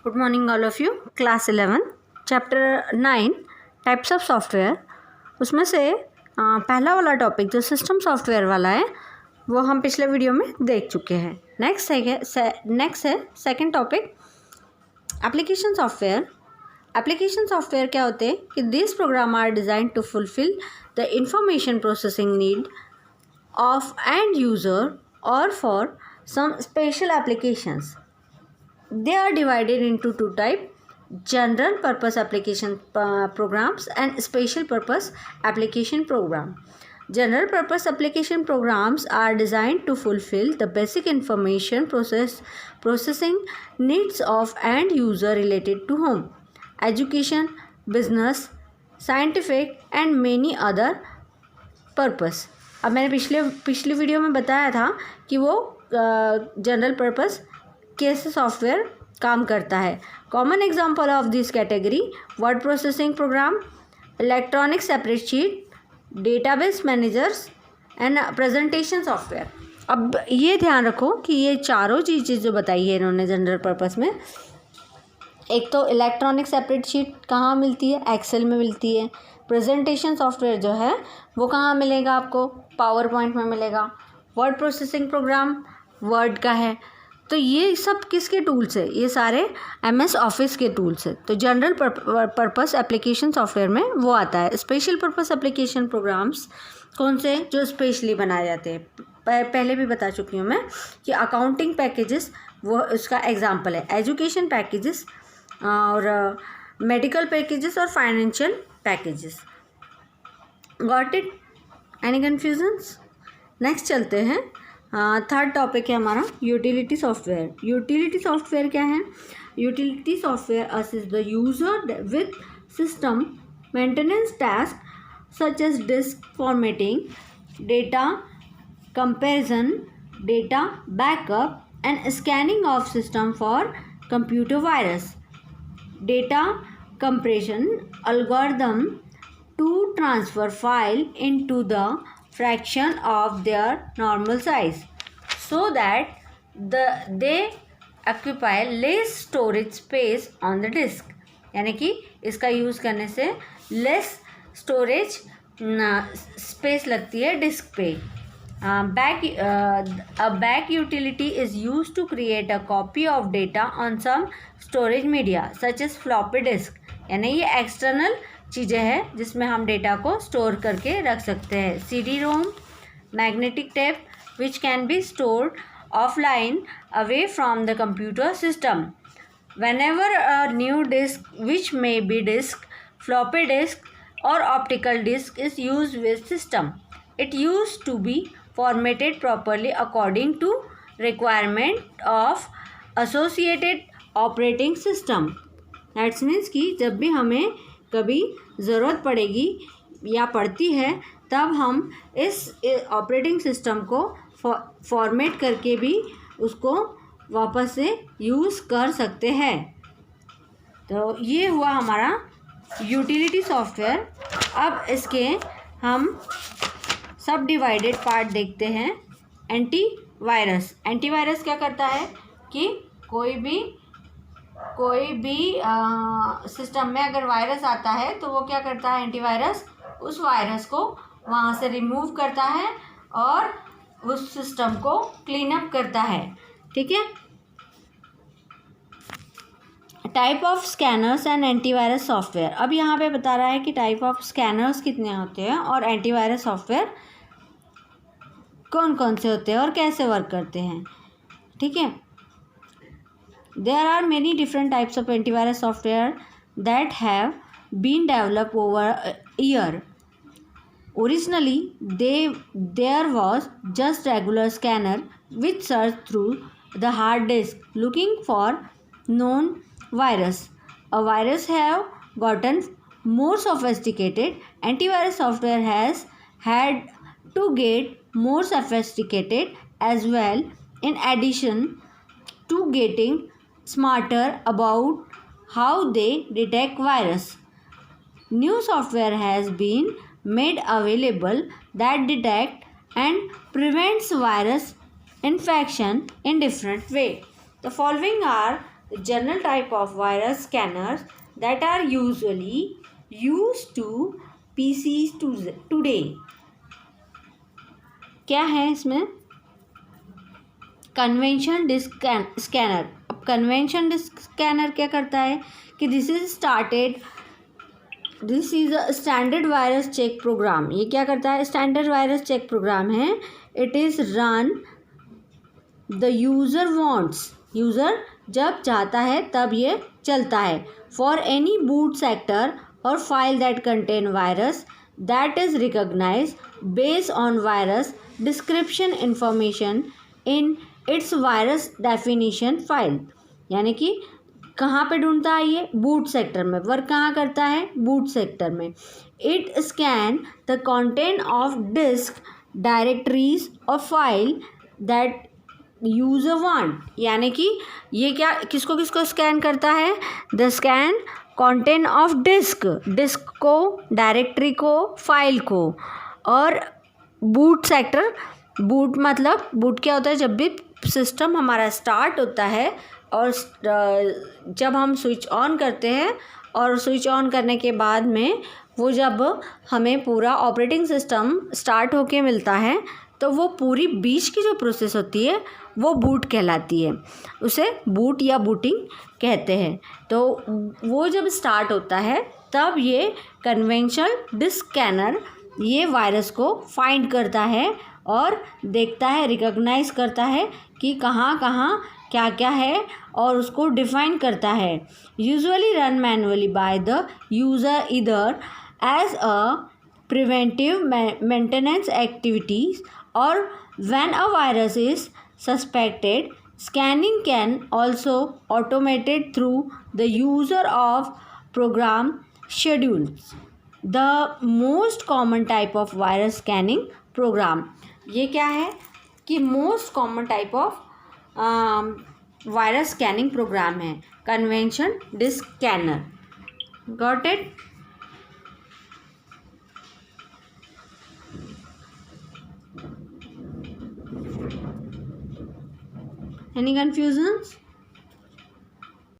Good morning all of you. Class 11 chapter 9 types of software, उसमें से पहला वाला टॉपिक जो सिस्टम सॉफ्टवेयर वाला है वो हम पिछले वीडियो में देख चुके हैं। नेक्स्ट है second topic application software. Application software क्या होते हैं कि this program are design to fulfil the information processing need of end user और for some special applications. They are divided into two types: general purpose application programs and special purpose application program. General purpose application programs are designed to fulfill the basic information processing needs of end user related to home, education, business, scientific and many other purpose. अब मैंने पिछली video में बताया था कि वो general purpose कैसे software काम करता है। Common example of this category: word processing program, electronic separate sheet, database managers and presentation software. अब ये ध्यान रखो कि ये चारों चीज़ें जो बताई है इन्होंने जनरल पर्पस में, एक तो इलेक्ट्रॉनिक सेपरेट शीट कहाँ मिलती है? एक्सेल में मिलती है। प्रेजेंटेशन सॉफ्टवेयर जो है वो कहाँ मिलेगा आपको? पावर पॉइंट में मिलेगा। वर्ड प्रोसेसिंग प्रोग्राम वर्ड का है। तो ये सब किसके टूल्स है? ये सारे MS ऑफिस के टूल्स है। तो जनरल पर्पस एप्लीकेशन सॉफ्टवेयर में वो आता है। स्पेशल पर्पस एप्लीकेशन प्रोग्राम्स कौन से? जो स्पेशली बनाए जाते हैं। पहले भी बता चुकी हूँ मैं कि अकाउंटिंग पैकेजेस वो उसका एग्जाम्पल है। एजुकेशन पैकेजेस और मेडिकल पैकेजेस और financial packages. Got it? Any confusions? Next चलते हैं। थर्ड टॉपिक है हमारा यूटिलिटी सॉफ्टवेयर। यूटिलिटी सॉफ्टवेयर क्या है? Utility software assist the user with system maintenance task such as disk formatting, data comparison, data backup and scanning of system for computer virus, data compression algorithm to transfer file into the fraction of their normal size so that they occupy less storage space on the disk. यानी कि इसका use करने से less storage space लगती है disc पे। back utility is used to create a copy of data on some storage media such as floppy disk. यानी ये एक्सटर्नल चीज़ें हैं जिसमें हम डेटा को स्टोर करके रख सकते हैं। CD-ROM, magnetic tape which can be stored offline away from the computer system. Whenever a new disk, which may be disk, floppy disk or optical disk, is used with system, it used to be formatted properly according to requirement of associated operating system. That means कि जब भी हमें कभी ज़रूरत पड़ेगी या पड़ती है तब हम इस ऑपरेटिंग सिस्टम को फॉर्मेट करके भी उसको वापस से यूज़ कर सकते हैं। तो ये हुआ हमारा यूटिलिटी सॉफ्टवेयर। अब इसके हम सब डिवाइडेड पार्ट देखते हैं। एंटीवायरस। एंटीवायरस क्या करता है कि कोई भी सिस्टम में अगर वायरस आता है तो वो क्या करता है? एंटीवायरस उस वायरस को वहाँ से रिमूव करता है और उस सिस्टम को क्लीन अप करता है। ठीक है। Type of scanners and antivirus software. अब यहाँ पे बता रहा है कि टाइप ऑफ स्कैनर्स कितने होते हैं और एंटीवायरस सॉफ्टवेयर कौन कौन से होते हैं और कैसे वर्क करते हैं। ठीक है। There are many different types of antivirus software that have been develop over year. Originally, there was just regular scanner which searched through the hard disk looking for known virus. A virus have gotten more sophisticated. Antivirus software has had to get more sophisticated as well, in addition to getting smarter about how they detect virus. New software has been made available that detect and prevents virus infection in different way. The following are general type of virus scanners that are usually used to PCs today. क्या है इसमें? Convention disk scanner. अब convention disk scanner क्या करता है कि this is a standard virus check program. ये क्या करता है? स्टैंडर्ड वायरस चेक प्रोग्राम है। It is run the user wants. User जब चाहता है तब ये चलता है। फॉर एनी बूट सेक्टर और file that contain virus that is recognise based on virus description information in its virus definition file. यानी कि कहाँ पे ढूंढता है ये? बूट सेक्टर में। वर्क कहाँ करता है? बूट सेक्टर में। It scan the content of disk directories और फाइल दैट यूजर वांट। यानी कि ये क्या किसको किसको स्कैन करता है? The scan content of disk, disk को, डायरेक्टरी को, फाइल को, और बूट सेक्टर। बूट मतलब बूट क्या होता है? जब भी सिस्टम हमारा स्टार्ट होता है और जब हम स्विच ऑन करते हैं और स्विच ऑन करने के बाद में वो जब हमें पूरा ऑपरेटिंग सिस्टम स्टार्ट होके मिलता है तो वो पूरी बीच की जो प्रोसेस होती है वो बूट कहलाती है। उसे बूट या बूटिंग कहते हैं। तो वो जब स्टार्ट होता है तब ये कन्वेंशनल डिस्क स्कैनर ये वायरस को फाइंड करता है और देखता है, रिकॉग्नाइज करता है कि कहाँ कहाँ क्या क्या है और उसको डिफाइन करता है। Usually run manually by the user इधर as a preventive maintenance activities or when a virus is suspected. Scanning can also automated through the user of program schedules. The most common type of virus scanning program. ये क्या है कि most common type of virus scanning program है convention disk scanner. Got it? Any confusions?